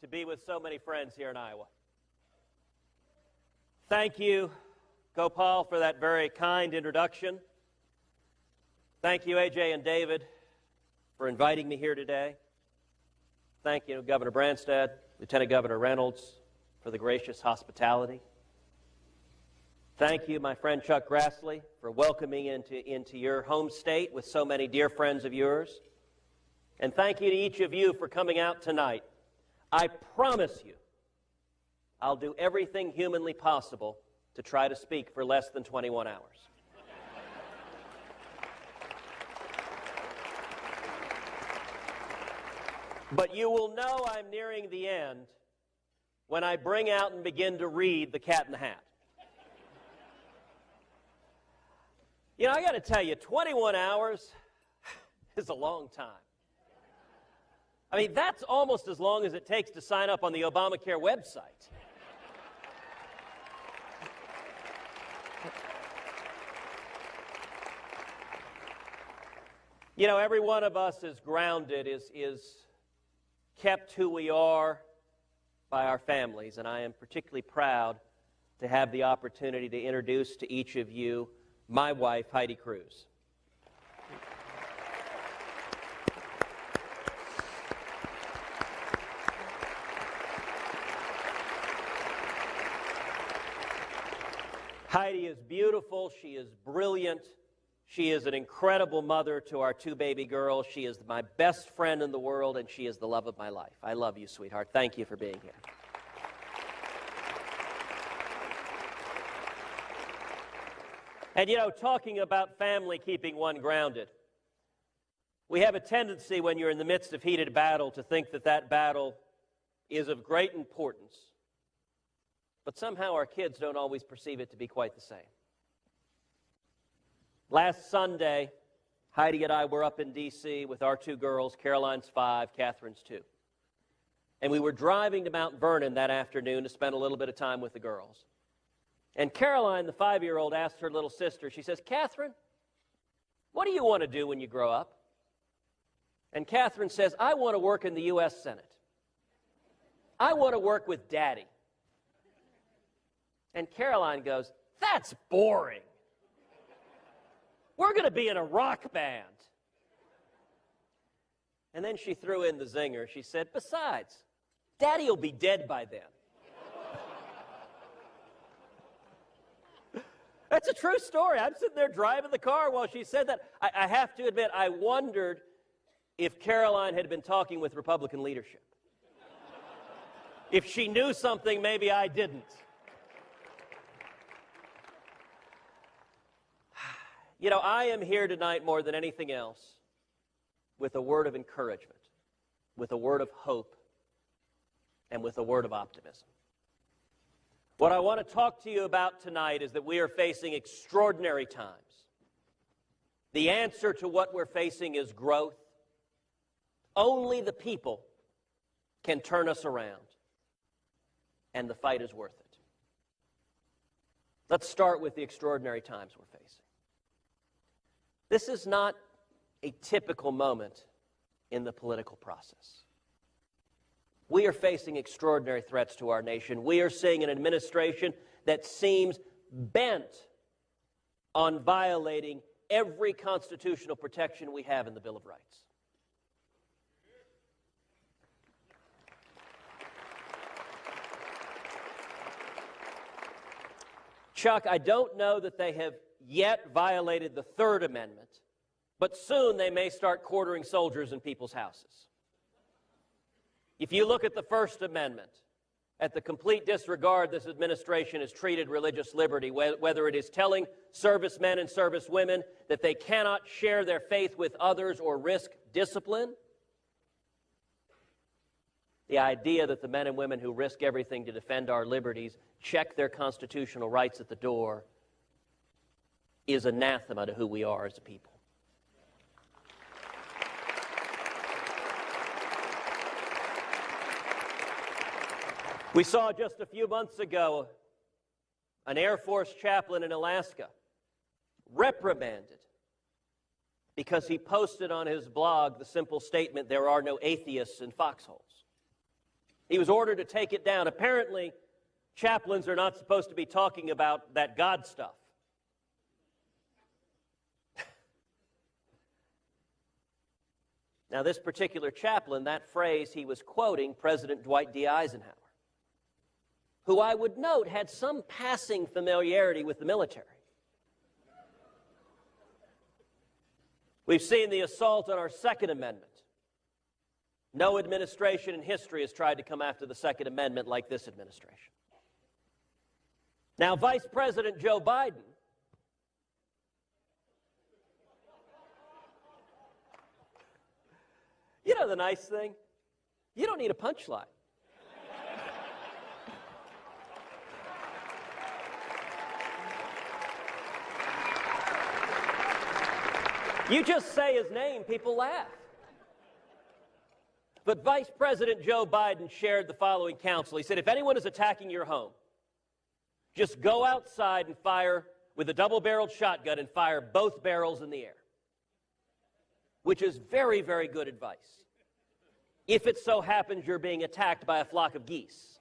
be with so many friends here in Iowa. Thank you, Gopal, for that very kind introduction. Thank you, AJ and David, for inviting me here today. Thank you, Governor Branstad, Lieutenant Governor Reynolds, for the gracious hospitality. Thank you, my friend Chuck Grassley, for welcoming into your home state with so many dear friends of yours. And thank you to each of you for coming out tonight. I promise you, I'll do everything humanly possible to try to speak for less than 21 hours. But you will know I'm nearing the end when I bring out and begin to read The Cat in the Hat. You know, I got to tell you, 21 hours is a long time. I mean, that's almost as long as it takes to sign up on the Obamacare website. You know, every one of us is grounded, is kept who we are by our families, and I am particularly proud to have the opportunity to introduce to each of you my wife, Heidi Cruz. Heidi is beautiful, she is brilliant, she is an incredible mother to our two baby girls, she is my best friend in the world, and she is the love of my life. I love you, sweetheart. Thank you for being here. And you know, talking about family keeping one grounded, we have a tendency when you're in the midst of heated battle to think that that battle is of great importance. But somehow our kids don't always perceive it to be quite the same. Last Sunday, Heidi and I were up in D.C. with our two girls, Caroline's 5, Catherine's 2. And we were driving to Mount Vernon that afternoon to spend a little bit of time with the girls. And Caroline, the 5-year-old, asked her little sister, she says, "Catherine, what do you want to do when you grow up?" And Catherine says, "I want to work in the U.S. Senate. I want to work with Daddy." And Caroline goes, "That's boring. We're going to be in a rock band." And then she threw in the zinger. She said, "Besides, Daddy will be dead by then." That's a true story. I'm sitting there driving the car while she said that. I have to admit, I wondered if Caroline had been talking with Republican leadership. If she knew something, maybe I didn't. You know, I am here tonight more than anything else with a word of encouragement, with a word of hope, and with a word of optimism. What I want to talk to you about tonight is that we are facing extraordinary times. The answer to what we're facing is growth. Only the people can turn us around, and the fight is worth it. Let's start with the extraordinary times we're facing. This is not a typical moment in the political process. We are facing extraordinary threats to our nation. We are seeing an administration that seems bent on violating every constitutional protection we have in the Bill of Rights. Chuck, I don't know that they have yet violated the Third Amendment, but soon they may start quartering soldiers in people's houses. If you look at the First Amendment, at the complete disregard this administration has treated religious liberty, whether it is telling servicemen and servicewomen that they cannot share their faith with others or risk discipline, the idea that the men and women who risk everything to defend our liberties check their constitutional rights at the door is anathema to who we are as a people. We saw just a few months ago an Air Force chaplain in Alaska reprimanded because he posted on his blog the simple statement, "There are no atheists in foxholes." He was ordered to take it down. Apparently, chaplains are not supposed to be talking about that God stuff. Now, this particular chaplain, that phrase, he was quoting President Dwight D. Eisenhower, who I would note had some passing familiarity with the military. We've seen the assault on our Second Amendment. No administration in history has tried to come after the Second Amendment like this administration. Now, Vice President Joe Biden, you know the nice thing? You don't need a punchline. You just say his name, people laugh. But Vice President Joe Biden shared the following counsel. He said, if anyone is attacking your home, just go outside and fire with a double-barreled shotgun and fire both barrels in the air. Which is very, very good advice. If it so happens you're being attacked by a flock of geese.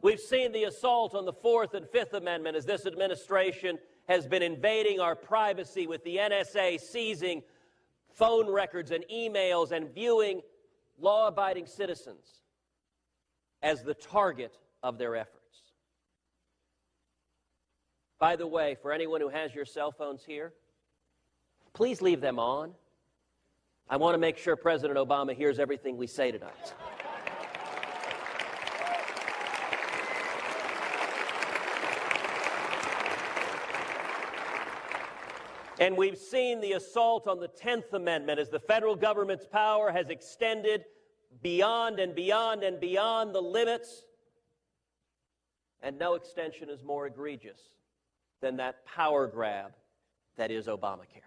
We've seen the assault on the Fourth and Fifth Amendment as this administration has been invading our privacy with the NSA seizing phone records and emails and viewing law-abiding citizens as the target of their efforts. By the way, for anyone who has your cell phones here, please leave them on. I want to make sure President Obama hears everything we say tonight. And we've seen the assault on the 10th Amendment as the federal government's power has extended beyond and beyond and beyond the limits. And no extension is more egregious than that power grab that is Obamacare.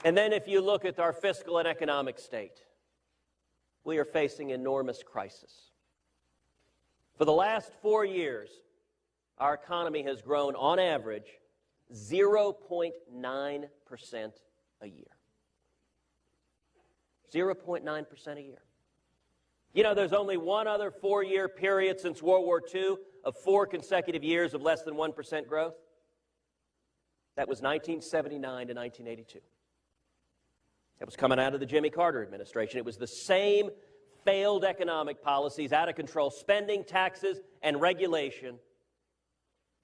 And then if you look at our fiscal and economic state, we are facing enormous crisis. For the last 4 years, our economy has grown on average 0.9% a year. 0.9% a year. You know, there's only one other 4-year period since World War II of 4 consecutive years of less than 1% growth. That was 1979 to 1982. That was coming out of the Jimmy Carter administration. It was the same failed economic policies, out of control spending, taxes, and regulation,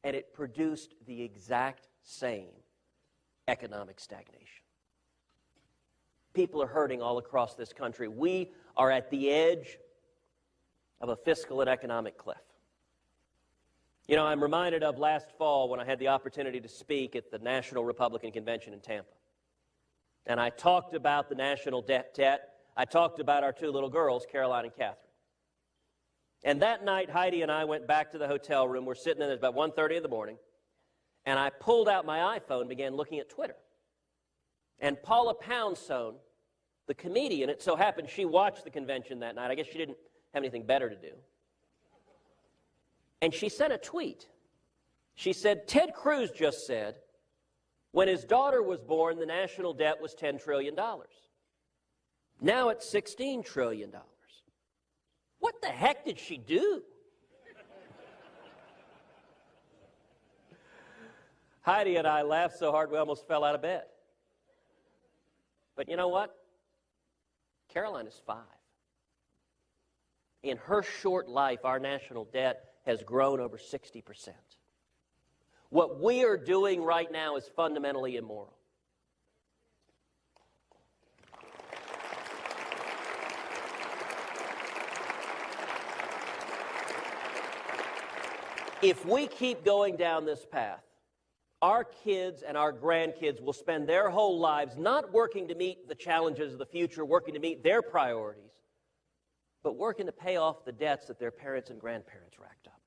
and it produced the exact same economic stagnation. People are hurting all across this country. We are at the edge of a fiscal and economic cliff. You know, I'm reminded of last fall when I had the opportunity to speak at the National Republican Convention in Tampa. And I talked about the national debt. I talked about our 2 little girls, Caroline and Catherine. And that night, Heidi and I went back to the hotel room. We're sitting in there about 1:30 in the morning. And I pulled out my iPhone and began looking at Twitter. And Paula Poundstone, the comedian, it so happened she watched the convention that night. I guess she didn't have anything better to do. And she sent a tweet. She said, Ted Cruz just said, when his daughter was born, the national debt was $10 trillion. Now it's $16 trillion. What the heck did she do? Heidi and I laughed so hard we almost fell out of bed. But you know what? Caroline is 5. In her short life, our national debt has grown over 60%. What we are doing right now is fundamentally immoral. If we keep going down this path, our kids and our grandkids will spend their whole lives not working to meet the challenges of the future, working to meet their priorities, but working to pay off the debts that their parents and grandparents racked up.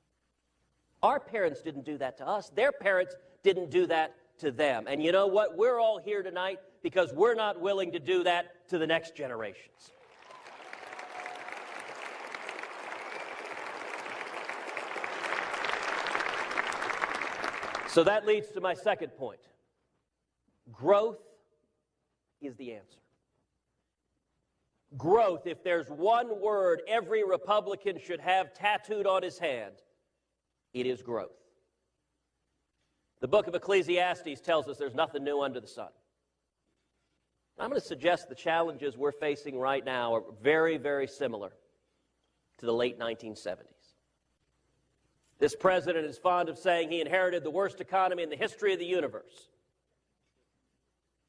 Our parents didn't do that to us. Their parents didn't do that to them. And you know what? We're all here tonight because we're not willing to do that to the next generations. So that leads to my second point. Growth is the answer. Growth, if there's one word every Republican should have tattooed on his hand, it is growth. The book of Ecclesiastes tells us there's nothing new under the sun. I'm going to suggest the challenges we're facing right now are very, very similar to the late 1970s. This president is fond of saying he inherited the worst economy in the history of the universe.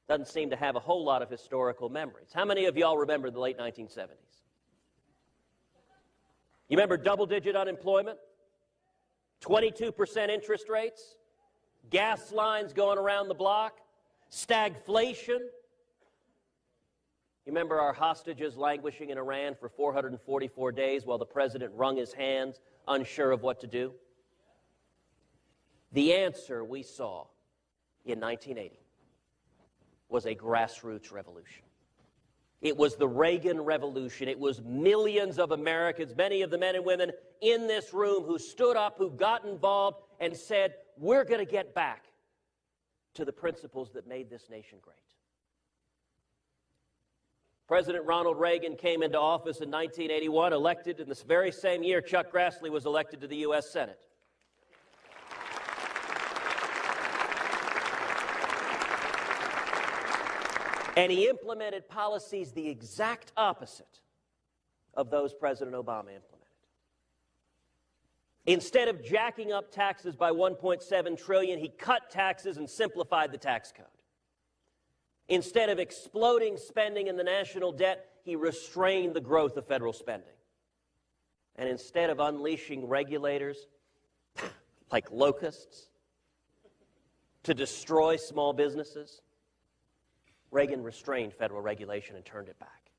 Doesn't seem to have a whole lot of historical memories. How many of y'all remember the late 1970s? You remember double-digit unemployment? 22% interest rates? Gas lines going around the block? Stagflation? You remember our hostages languishing in Iran for 444 days while the president wrung his hands, unsure of what to do? The answer we saw in 1980 was a grassroots revolution. It was the Reagan Revolution. It was millions of Americans, many of the men and women in this room who stood up, who got involved and said, we're going to get back to the principles that made this nation great. President Ronald Reagan came into office in 1981, elected in this very same year Chuck Grassley was elected to the U.S. Senate. And he implemented policies the exact opposite of those President Obama implemented. Instead of jacking up taxes by $1.7 trillion, he cut taxes and simplified the tax code. Instead of exploding spending in the national debt, he restrained the growth of federal spending. And instead of unleashing regulators like locusts to destroy small businesses, Reagan restrained federal regulation and turned it back.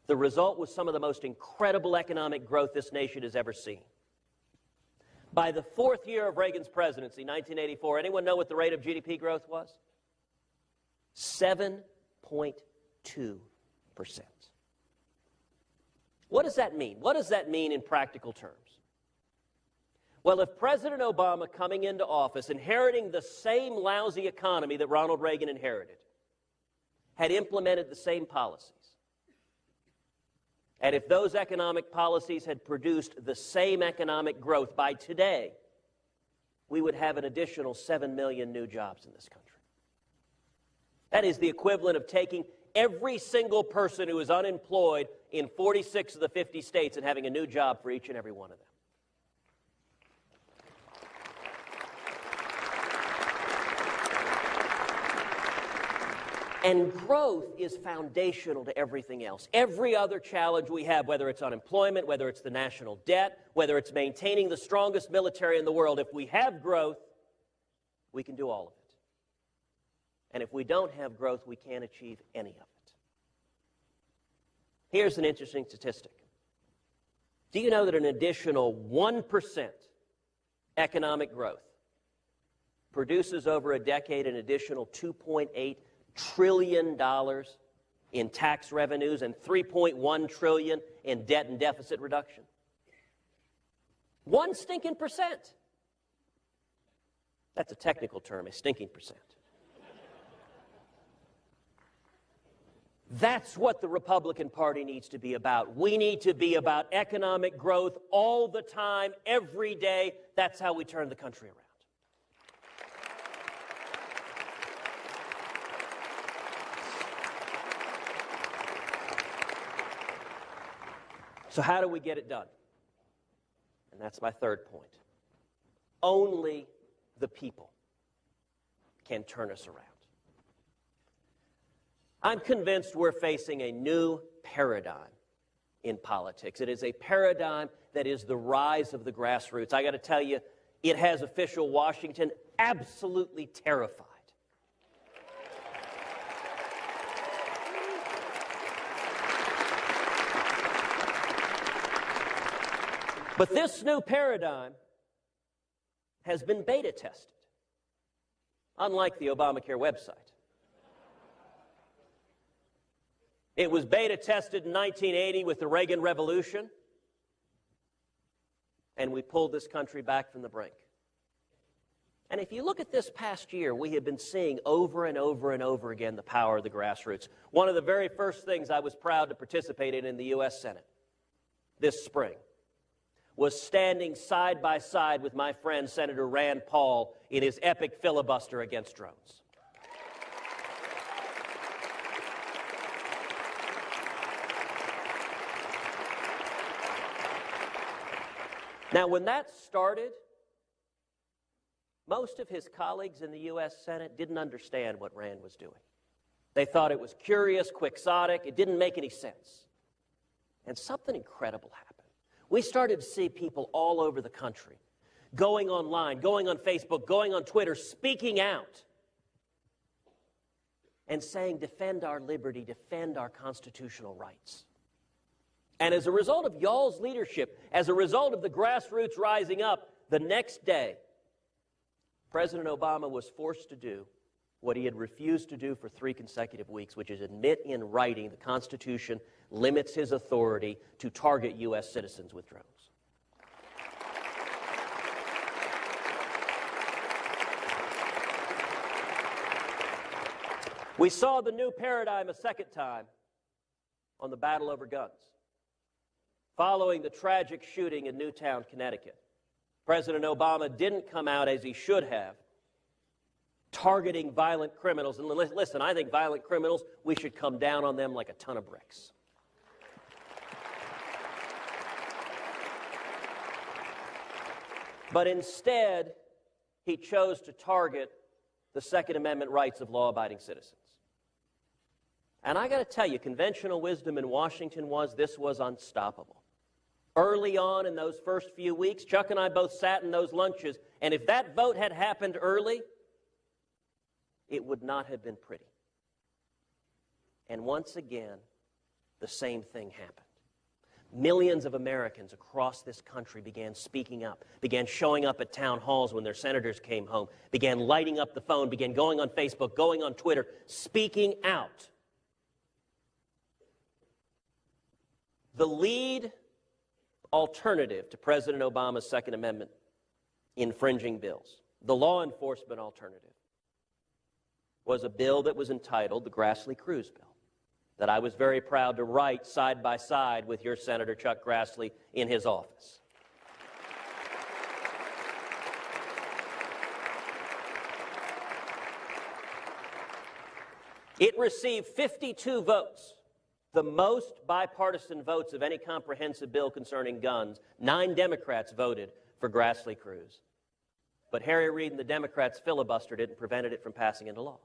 The result was some of the most incredible economic growth this nation has ever seen. By the fourth year of Reagan's presidency, 1984, anyone know what the rate of GDP growth was? 7.2%. What does that mean? What does that mean in practical terms? Well, if President Obama, coming into office, inheriting the same lousy economy that Ronald Reagan inherited, had implemented the same policies, and if those economic policies had produced the same economic growth by today, we would have an additional 7 million new jobs in this country. That is the equivalent of taking every single person who is unemployed in 46 of the 50 states and having a new job for each and every one of them. And growth is foundational to everything else. Every other challenge we have, whether it's unemployment, whether it's the national debt, whether it's maintaining the strongest military in the world, if we have growth, we can do all of it. And if we don't have growth, we can't achieve any of it. Here's an interesting statistic. Do you know that an additional 1% economic growth produces over a decade an additional $2.8 trillion in tax revenues and $3.1 trillion in debt and deficit reduction? 1 stinking percent. That's a technical term, a stinking percent. That's what the Republican Party needs to be about. We need to be about economic growth all the time, every day. That's how we turn the country around. So how do we get it done? And that's my third point. Only the people can turn us around. I'm convinced we're facing a new paradigm in politics. It is a paradigm that is the rise of the grassroots. I got to tell you, it has official Washington absolutely terrified. But this new paradigm has been beta tested, unlike the Obamacare website. It was beta tested in 1980 with the Reagan Revolution, and we pulled this country back from the brink. And if you look at this past year, we have been seeing over and over and over again the power of the grassroots. One of the very first things I was proud to participate in the U.S. Senate this spring was standing side by side with my friend Senator Rand Paul in his epic filibuster against drones. Now, when that started, most of his colleagues in the U.S. Senate didn't understand what Rand was doing. They thought it was curious, quixotic, it didn't make any sense. And something incredible happened. We started to see people all over the country going online, going on Facebook, going on Twitter, speaking out and saying, defend our liberty, defend our constitutional rights. And as a result of y'all's leadership, as a result of the grassroots rising up, the next day, President Obama was forced to do what he had refused to do for 3 consecutive weeks, which is admit in writing the Constitution limits his authority to target U.S. citizens with drones. We saw the new paradigm a second time on the battle over guns. Following the tragic shooting in Newtown, Connecticut, President Obama didn't come out as he should have, targeting violent criminals. And listen, I think violent criminals, we should come down on them like a ton of bricks. But instead, he chose to target the Second Amendment rights of law-abiding citizens. And I got to tell you, conventional wisdom in Washington was this was unstoppable. Early on in those first few weeks, Chuck and I both sat in those lunches, and if that vote had happened early, it would not have been pretty. And once again, the same thing happened. Millions of Americans across this country began speaking up, began showing up at town halls when their senators came home, began lighting up the phone, began going on Facebook, going on Twitter, speaking out. The lead alternative to President Obama's Second Amendment infringing bills, the law enforcement alternative, was a bill that was entitled the Grassley-Cruz bill, that I was very proud to write side by side with your Senator Chuck Grassley in his office. It received 52 votes, the most bipartisan votes of any comprehensive bill concerning guns. 9 Democrats voted for Grassley-Cruz. But Harry Reid and the Democrats filibustered it and prevented it from passing into law.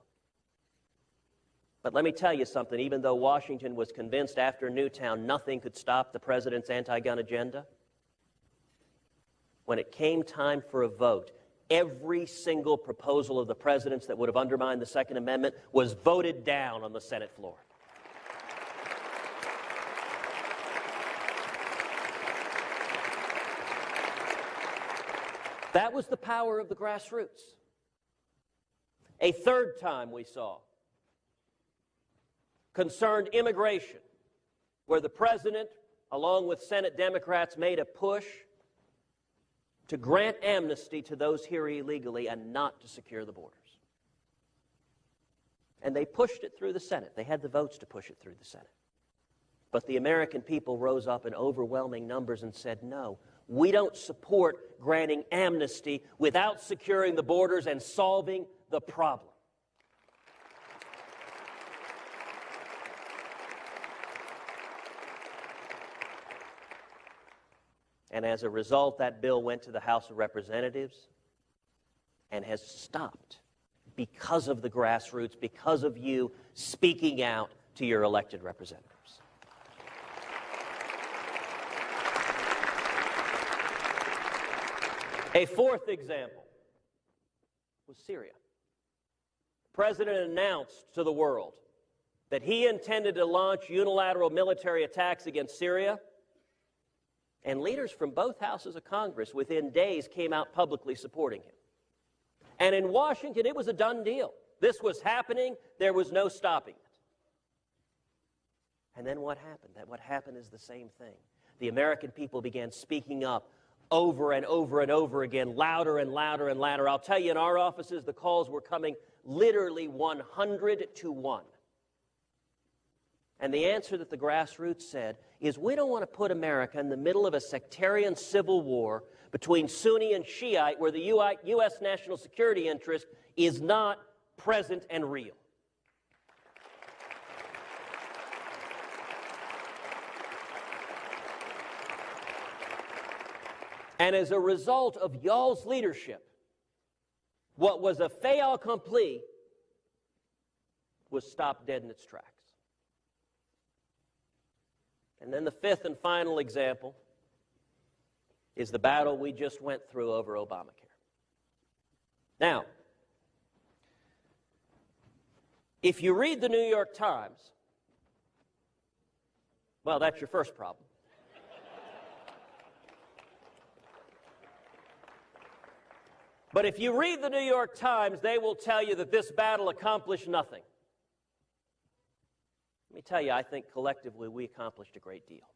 But let me tell you something, even though Washington was convinced after Newtown nothing could stop the president's anti-gun agenda, when it came time for a vote, every single proposal of the president's that would have undermined the Second Amendment was voted down on the Senate floor. That was the power of the grassroots. A third time we saw concerned immigration, where the president, along with Senate Democrats, made a push to grant amnesty to those here illegally and not to secure the borders. And they pushed it through the Senate. They had the votes to push it through the Senate. But the American people rose up in overwhelming numbers and said, no, we don't support granting amnesty without securing the borders and solving the problem. And as a result, that bill went to the House of Representatives and has stopped because of the grassroots, because of you speaking out to your elected representatives. A fourth example was Syria. The president announced to the world that he intended to launch unilateral military attacks against Syria, and leaders from both houses of Congress within days came out publicly supporting him. And in Washington, it was a done deal. This was happening. There was no stopping it. And then what happened? What happened is the same thing. The American people began speaking up over and over and over again, louder and louder and louder. I'll tell you, in our offices, the calls were coming literally 100 to 1. And the answer that the grassroots said is, we don't want to put America in the middle of a sectarian civil war between Sunni and Shiite where the U.S. national security interest is not present and real. And as a result of y'all's leadership, what was a fait accompli was stopped dead in its tracks. And then the fifth and final example is the battle we just went through over Obamacare. Now, if you read the New York Times, well, that's your first problem. But if you read the New York Times, they will tell you that this battle accomplished nothing. Let me tell you, I think collectively we accomplished a great deal.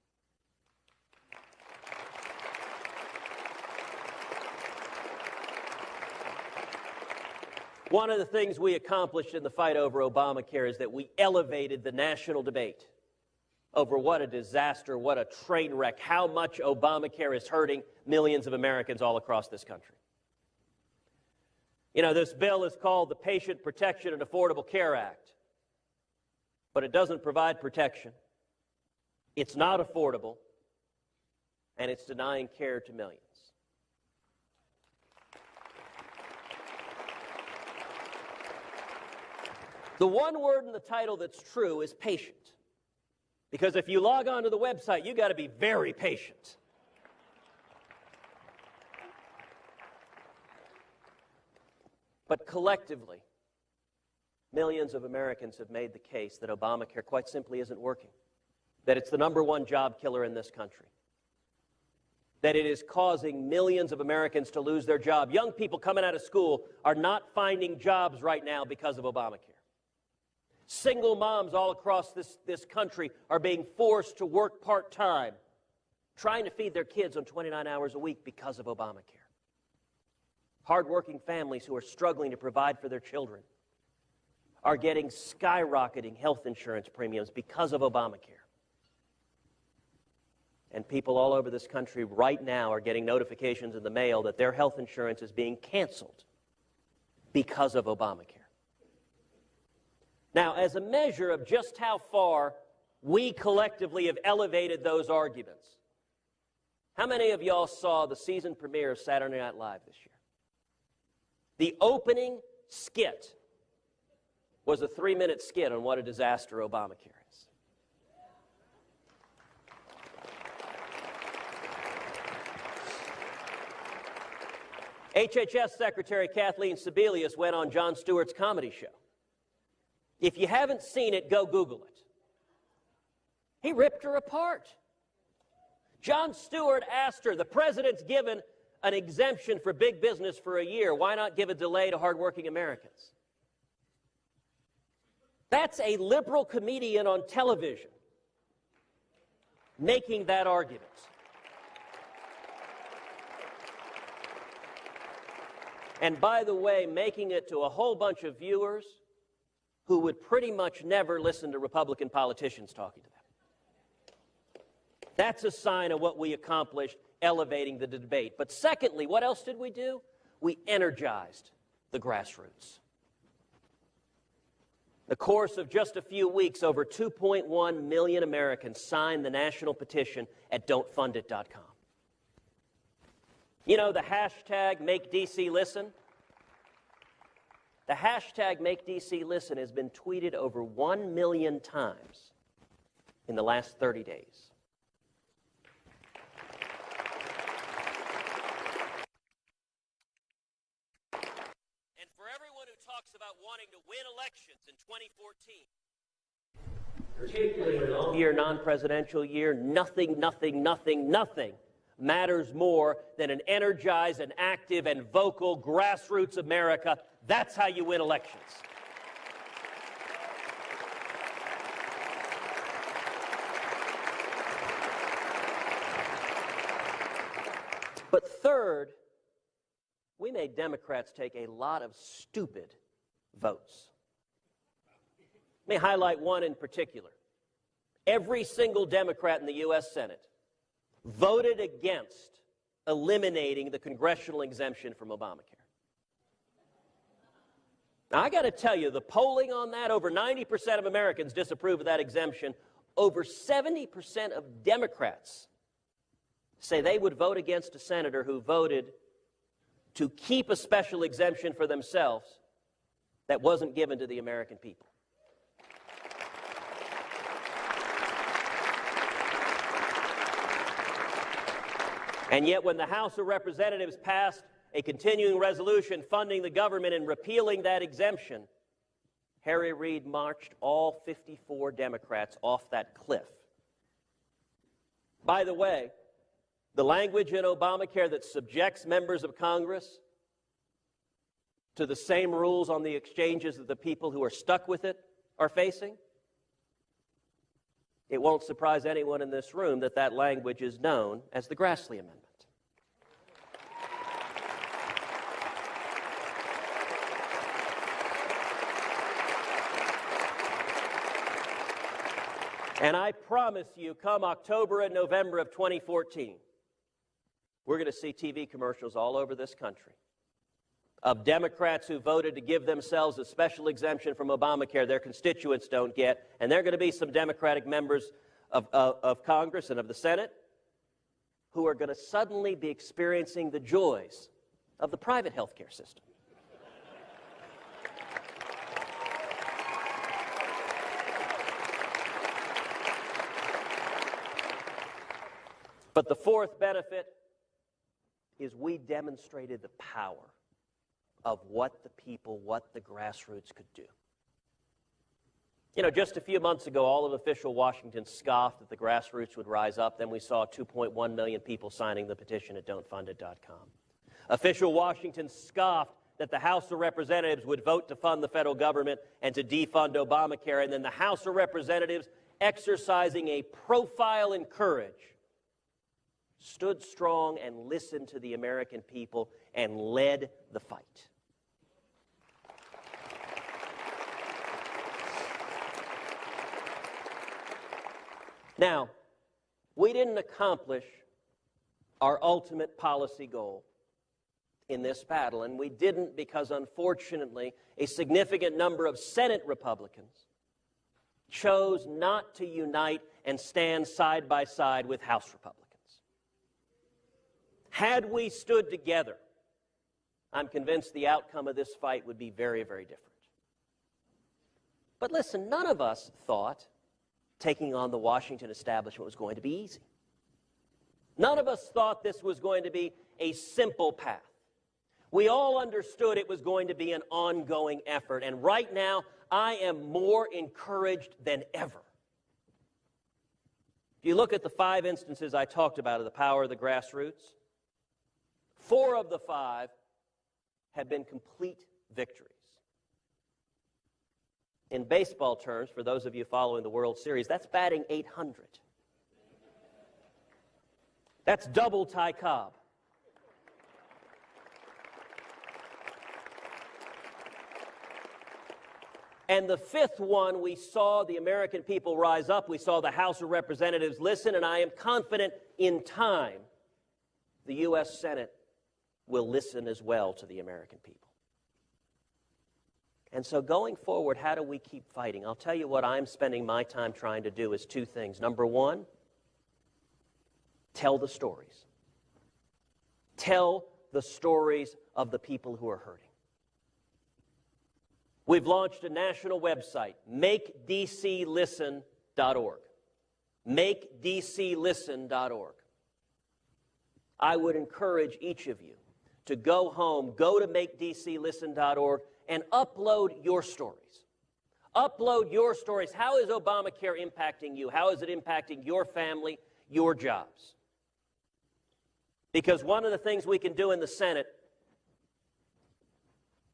One of the things we accomplished in the fight over Obamacare is that we elevated the national debate over what a disaster, what a train wreck, how much Obamacare is hurting millions of Americans all across this country. You know, this bill is called the Patient Protection and Affordable Care Act, but it doesn't provide protection. It's not affordable, and it's denying care to millions. The one word in the title that's true is patient, because if you log on to the website, you've got to be very patient. But collectively, millions of Americans have made the case that Obamacare quite simply isn't working, that it's the #1 job killer in this country, that it is causing millions of Americans to lose their job. Young people coming out of school are not finding jobs right now because of Obamacare. Single moms all across this country are being forced to work part-time, trying to feed their kids on 29 hours a week because of Obamacare. Hardworking families who are struggling to provide for their children are getting skyrocketing health insurance premiums because of Obamacare. And people all over this country right now are getting notifications in the mail that their health insurance is being canceled because of Obamacare. Now, as a measure of just how far we collectively have elevated those arguments, how many of y'all saw the season premiere of Saturday Night Live this year? The opening skit was a 3-minute skit on what a disaster Obamacare is. HHS Secretary Kathleen Sebelius went on Jon Stewart's comedy show. If you haven't seen it, go Google it. He ripped her apart. Jon Stewart asked her, the president's given an exemption for big business for a year. Why not give a delay to hardworking Americans? That's a liberal comedian on television making that argument. And by the way, making it to a whole bunch of viewers who would pretty much never listen to Republican politicians talking to them. That's a sign of what we accomplished elevating the debate. But secondly, what else did we do? We energized the grassroots. In the course of just a few weeks, over 2.1 million Americans signed the national petition at don'tfundit.com. You know the hashtag #MakeDCListen? The hashtag #MakeDCListen has been tweeted over 1 million times in the last 30 days. And for everyone who talks about wanting to win elections in 2014, particularly in an year, non-presidential year, nothing matters more than an energized and active and vocal grassroots America. That's how you win elections. But third, we made Democrats take a lot of stupid votes. Let me highlight one in particular. Every single Democrat in the U.S. Senate voted against eliminating the congressional exemption from Obamacare. Now, I got to tell you, the polling on that, over 90% of Americans disapprove of that exemption. Over 70% of Democrats say they would vote against a senator who voted to keep a special exemption for themselves that wasn't given to the American people. And yet when the House of Representatives passed a continuing resolution funding the government and repealing that exemption, Harry Reid marched all 54 Democrats off that cliff. By the way, the language in Obamacare that subjects members of Congress to the same rules on the exchanges that the people who are stuck with it are facing, it won't surprise anyone in this room that that language is known as the Grassley Amendment. And I promise you, come October and November of 2014, we're going to see TV commercials all over this country of Democrats who voted to give themselves a special exemption from Obamacare their constituents don't get, and there are going to be some Democratic members of Congress and of the Senate who are going to suddenly be experiencing the joys of the private health care system. But the fourth benefit is we demonstrated the power of what the people, what the grassroots could do. You know, just a few months ago, all of official Washington scoffed that the grassroots would rise up. Then we saw 2.1 million people signing the petition at don'tfundit.com. Official Washington scoffed that the House of Representatives would vote to fund the federal government and to defund Obamacare. And then the House of Representatives, exercising a profile in courage, stood strong and listened to the American people and led the fight. Now, we didn't accomplish our ultimate policy goal in this battle, and we didn't because, unfortunately, a significant number of Senate Republicans chose not to unite and stand side by side with House Republicans. Had we stood together, I'm convinced the outcome of this fight would be very, very different. But listen, none of us thought taking on the Washington establishment was going to be easy. None of us thought this was going to be a simple path. We all understood it was going to be an ongoing effort, and right now, I am more encouraged than ever. If you look at the 5 instances I talked about of the power of the grassroots, 4 of the 5 have been complete victories. In baseball terms, for those of you following the World Series, that's batting .800. That's double Ty Cobb. And the 5th one, we saw the American people rise up. We saw the House of Representatives listen, and I am confident in time the U.S. Senate will listen as well to the American people. And so going forward, how do we keep fighting? I'll tell you what I'm spending my time trying to do is 2 things. Number 1, tell the stories. Tell the stories of the people who are hurting. We've launched a national website, MakeDCListen.org. MakeDCListen.org. I would encourage each of you to go home, go to MakeDCListen.org, and upload your stories. Upload your stories. How is Obamacare impacting you? How is it impacting your family, your jobs? Because one of the things we can do in the Senate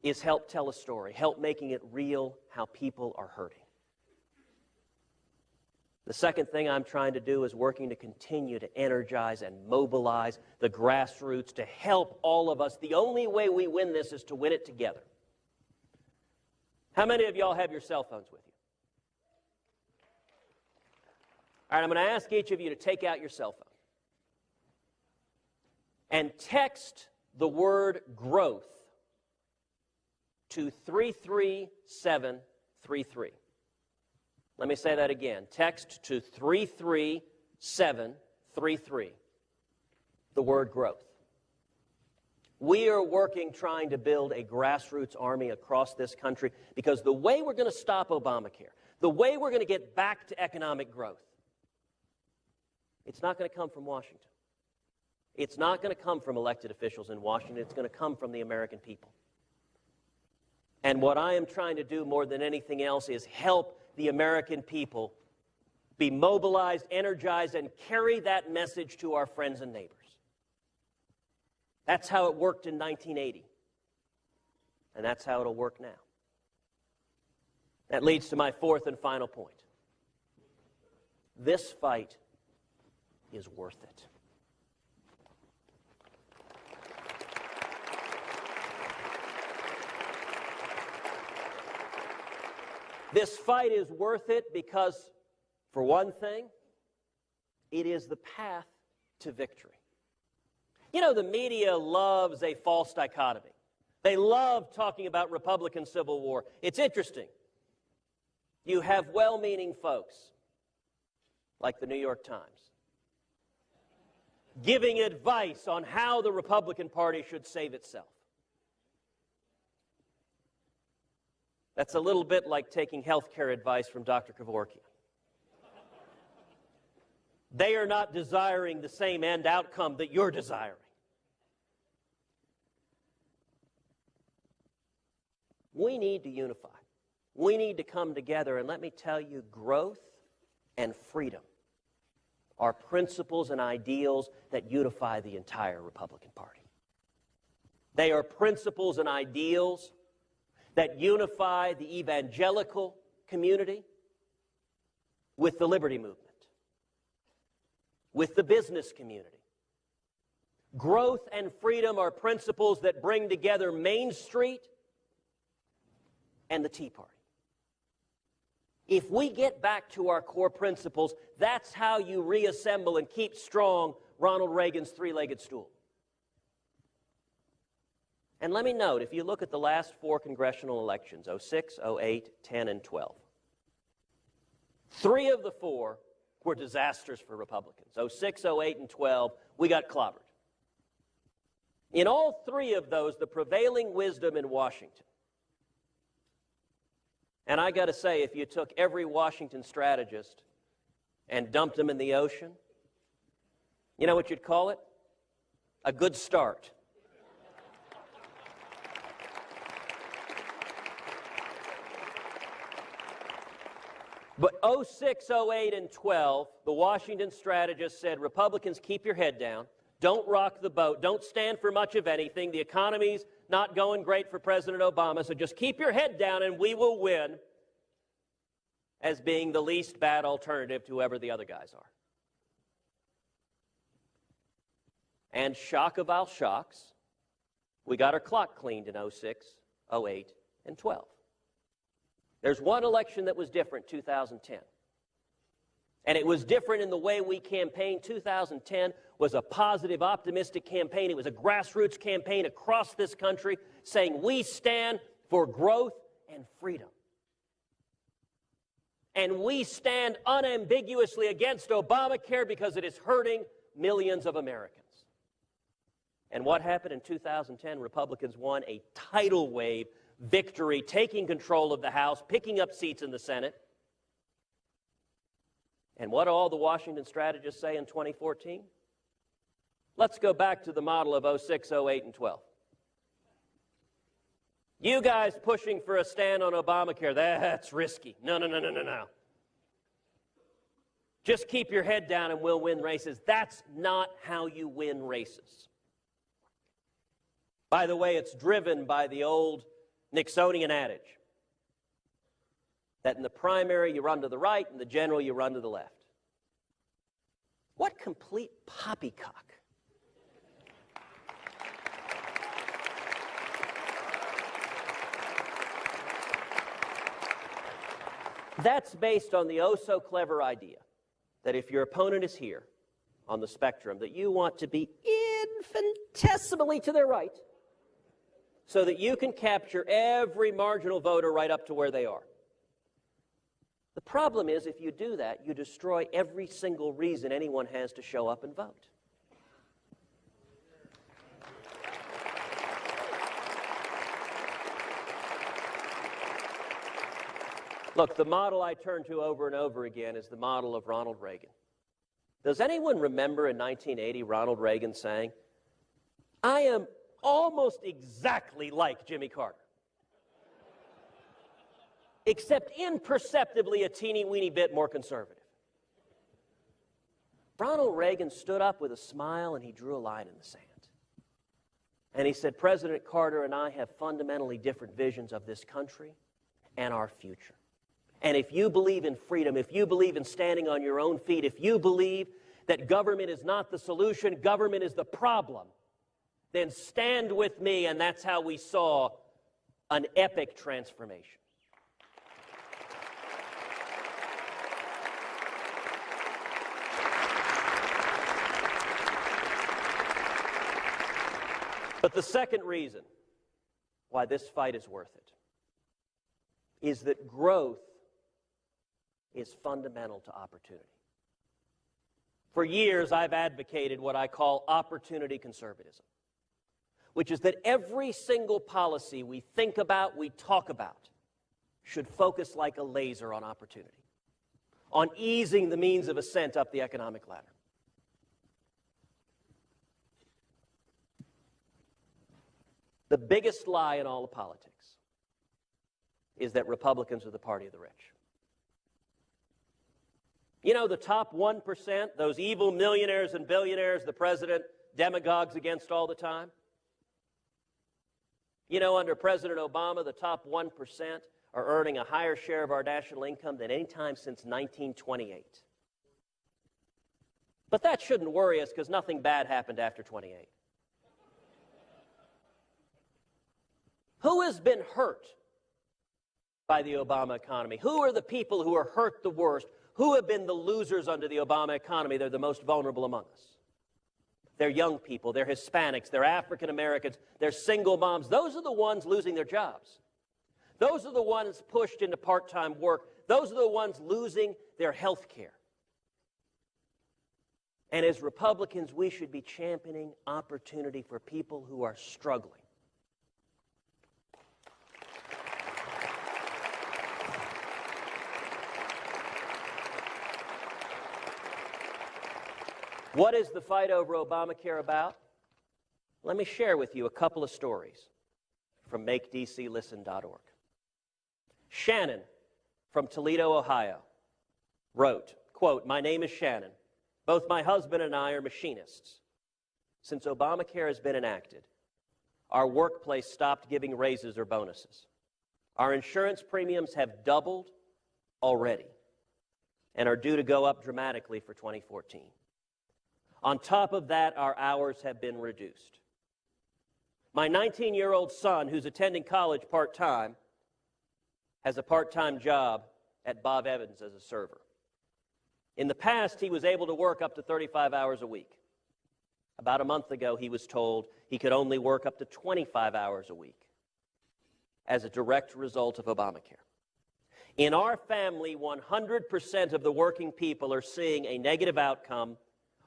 is help tell a story, help making it real how people are hurting. The second thing I'm trying to do is working to continue to energize and mobilize the grassroots to help all of us. The only way we win this is to win it together. How many of y'all have your cell phones with you? All right, I'm going to ask each of you to take out your cell phone and text the word growth to 33733. Let me say that again. Text to 33733 the word growth. We are working trying to build a grassroots army across this country because the way we're going to stop Obamacare, the way we're going to get back to economic growth, it's not going to come from Washington. It's not going to come from elected officials in Washington. It's going to come from the American people. And what I am trying to do more than anything else is help the American people be mobilized, energized, and carry that message to our friends and neighbors. That's how it worked in 1980. And that's how it'll work now. That leads to my fourth and final point. This fight is worth it. This fight is worth it because, for one thing, it is the path to victory. You know, the media loves a false dichotomy. They love talking about Republican Civil War. It's interesting. You have well-meaning folks, like the New York Times, giving advice on how the Republican Party should save itself. That's a little bit like taking health care advice from Dr. Kevorkian. They are not desiring the same end outcome that you're desiring. We need to unify. We need to come together, and let me tell you, growth and freedom are principles and ideals that unify the entire Republican Party. They are principles and ideals that unify the evangelical community with the liberty movement, with the business community. Growth and freedom are principles that bring together Main Street and the Tea Party. If we get back to our core principles, that's how you reassemble and keep strong Ronald Reagan's three-legged stool. And let me note, if you look at the last four congressional elections, 06, 08, 10, and 12, three of the four were disasters for Republicans. 06, 08, and 12, we got clobbered. In all three of those, the prevailing wisdom in Washington, and I got to say, if you took every Washington strategist and dumped them in the ocean, you know what you'd call it? A good start. But 06, 08, and 12, the Washington strategists said, Republicans, keep your head down. Don't rock the boat. Don't stand for much of anything. The economy's not going great for President Obama, so just keep your head down and we will win, as being the least bad alternative to whoever the other guys are. And shock of all shocks, we got our clock cleaned in 06, 08, and 12. There's one election that was different, 2010. And it was different in the way we campaigned. 2010 was a positive, optimistic campaign. It was a grassroots campaign across this country saying we stand for growth and freedom. And we stand unambiguously against Obamacare because it is hurting millions of Americans. And what happened in 2010? Republicans won a tidal wave victory, taking control of the House, picking up seats in the Senate. And what do all the Washington strategists say in 2014? Let's go back to the model of 06, 08, and 12. You guys pushing for a stand on Obamacare, that's risky. No. Just keep your head down and we'll win races. That's not how you win races. By the way, it's driven by the old Nixonian adage that in the primary you run to the right, in the general you run to the left. What complete poppycock. That's based on the oh-so-clever idea that if your opponent is here on the spectrum, that you want to be infinitesimally to their right so that you can capture every marginal voter right up to where they are. The problem is, if you do that, you destroy every single reason anyone has to show up and vote. Look, the model I turn to over and over again is the model of Ronald Reagan. Does anyone remember in 1980 Ronald Reagan saying, "I am almost exactly like Jimmy Carter, except imperceptibly a teeny-weeny bit more conservative"? Ronald Reagan stood up with a smile and he drew a line in the sand. And he said, "President Carter and I have fundamentally different visions of this country and our future. And if you believe in freedom, if you believe in standing on your own feet, if you believe that government is not the solution, government is the problem, then stand with me." And that's how we saw an epic transformation. But the second reason why this fight is worth it is that growth is fundamental to opportunity. For years, I've advocated what I call opportunity conservatism, which is that every single policy we think about, we talk about, should focus like a laser on opportunity, on easing the means of ascent up the economic ladder. The biggest lie in all of politics is that Republicans are the party of the rich. You know, the top 1%, those evil millionaires and billionaires the president demagogues against all the time? You know, under President Obama, the top 1% are earning a higher share of our national income than any time since 1928. But that shouldn't worry us because nothing bad happened after 28. Who has been hurt by the Obama economy? Who are the people who are hurt the worst? Who have been the losers under the Obama economy? They're the most vulnerable among us. They're young people, they're Hispanics, they're African Americans, they're single moms. Those are the ones losing their jobs. Those are the ones pushed into part-time work. Those are the ones losing their health care. And as Republicans, we should be championing opportunity for people who are struggling. What is the fight over Obamacare about? Let me share with you a couple of stories from MakeDCListen.org. Shannon from Toledo, Ohio, wrote, quote, "My name is Shannon. Both my husband and I are machinists. Since Obamacare has been enacted, our workplace stopped giving raises or bonuses. Our insurance premiums have doubled already and are due to go up dramatically for 2014. On top of that, our hours have been reduced. My 19-year-old son, who's attending college part-time, has a part-time job at Bob Evans as a server. In the past, he was able to work up to 35 hours a week. About a month ago, he was told he could only work up to 25 hours a week as a direct result of Obamacare. In our family, 100% of the working people are seeing a negative outcome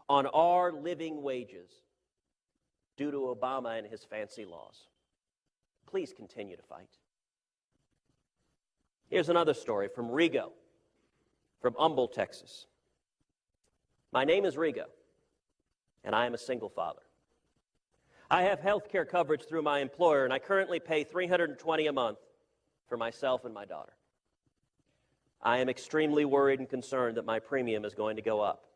on our living wages due to Obama and his fancy laws. Please continue to fight." Here's another story from Rigo, from Humble, Texas. "My name is Rigo, and I am a single father. I have health care coverage through my employer, and I currently pay $320 a month for myself and my daughter. I am extremely worried and concerned that my premium is going to go up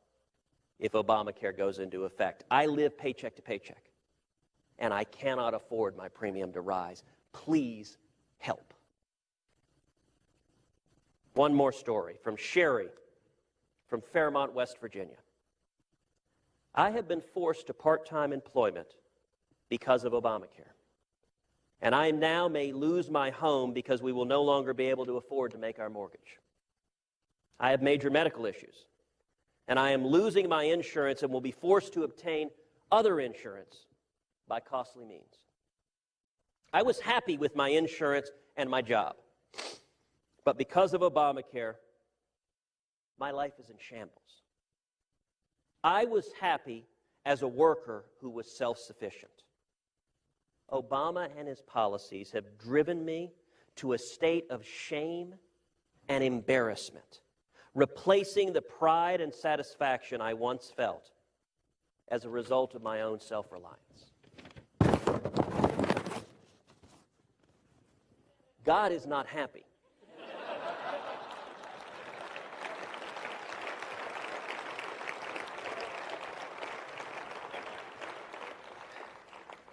if Obamacare goes into effect. I live paycheck to paycheck, and I cannot afford my premium to rise. Please help." One more story from Sherry from Fairmont, West Virginia. I have been forced to part-time employment because of Obamacare. And I now may lose my home because we will no longer be able to afford to make our mortgage. I have major medical issues, and I am losing my insurance and will be forced to obtain other insurance by costly means. I was happy with my insurance and my job, but because of Obamacare, my life is in shambles. I was happy as a worker who was self-sufficient. Obama and his policies have driven me to a state of shame and embarrassment, replacing the pride and satisfaction I once felt as a result of my own self-reliance. God is not happy.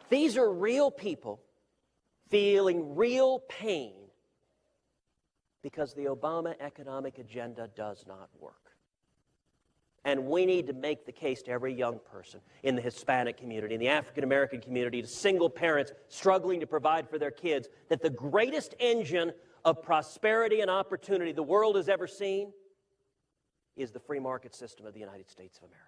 These are real people feeling real pain because the Obama economic agenda does not work. And we need to make the case to every young person in the Hispanic community, in the African American community, to single parents struggling to provide for their kids, that the greatest engine of prosperity and opportunity the world has ever seen is the free market system of the United States of America.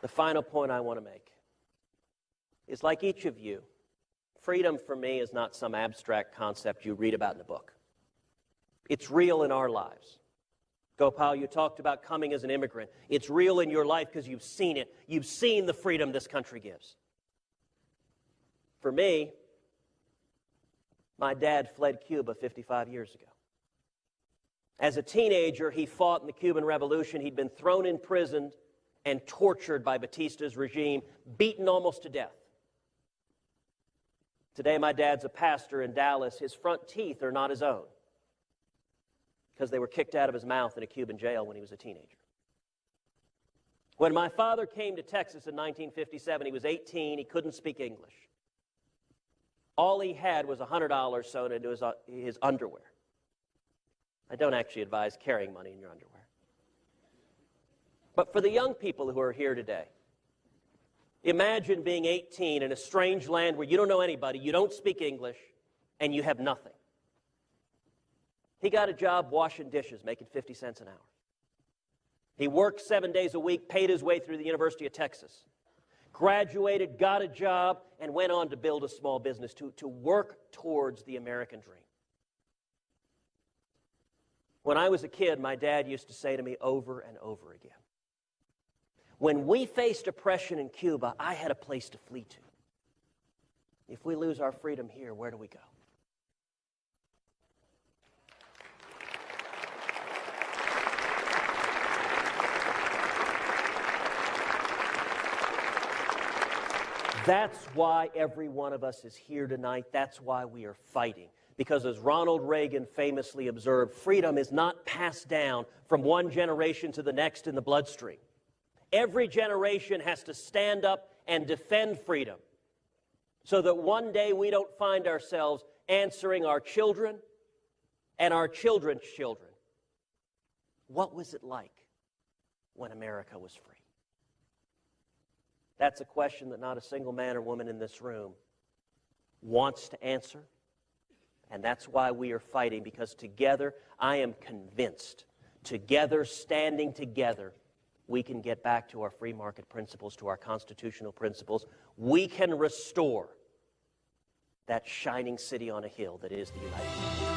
The final point I want to make is, like each of you, freedom for me is not some abstract concept you read about in a book. It's real in our lives. Gopal, you talked about coming as an immigrant. It's real in your life because you've seen it. You've seen the freedom this country gives. For me, my dad fled Cuba 55 years ago. As a teenager, he fought in the Cuban Revolution. He'd been thrown in prison and tortured by Batista's regime, beaten almost to death. Today, my dad's a pastor in Dallas. His front teeth are not his own because they were kicked out of his mouth in a Cuban jail when he was a teenager. When my father came to Texas in 1957, he was 18. He couldn't speak English. All he had was $100 sewn into his underwear. I don't actually advise carrying money in your underwear. But for the young people who are here today, imagine being 18 in a strange land where you don't know anybody, you don't speak English, and you have nothing. He got a job washing dishes, making 50 cents an hour. He worked 7 days a week, paid his way through the University of Texas, graduated, got a job, and went on to build a small business, to work towards the American dream. When I was a kid, my dad used to say to me over and over again, when we faced oppression in Cuba, I had a place to flee to. If we lose our freedom here, where do we go? That's why every one of us is here tonight. That's why we are fighting. Because as Ronald Reagan famously observed, freedom is not passed down from one generation to the next in the bloodstream. Every generation has to stand up and defend freedom so that one day we don't find ourselves answering our children and our children's children, what was it like when America was free? That's a question that not a single man or woman in this room wants to answer, and that's why we are fighting, because together, I am convinced, together, standing together, we can get back to our free market principles, to our constitutional principles. We can restore that shining city on a hill that is the United States.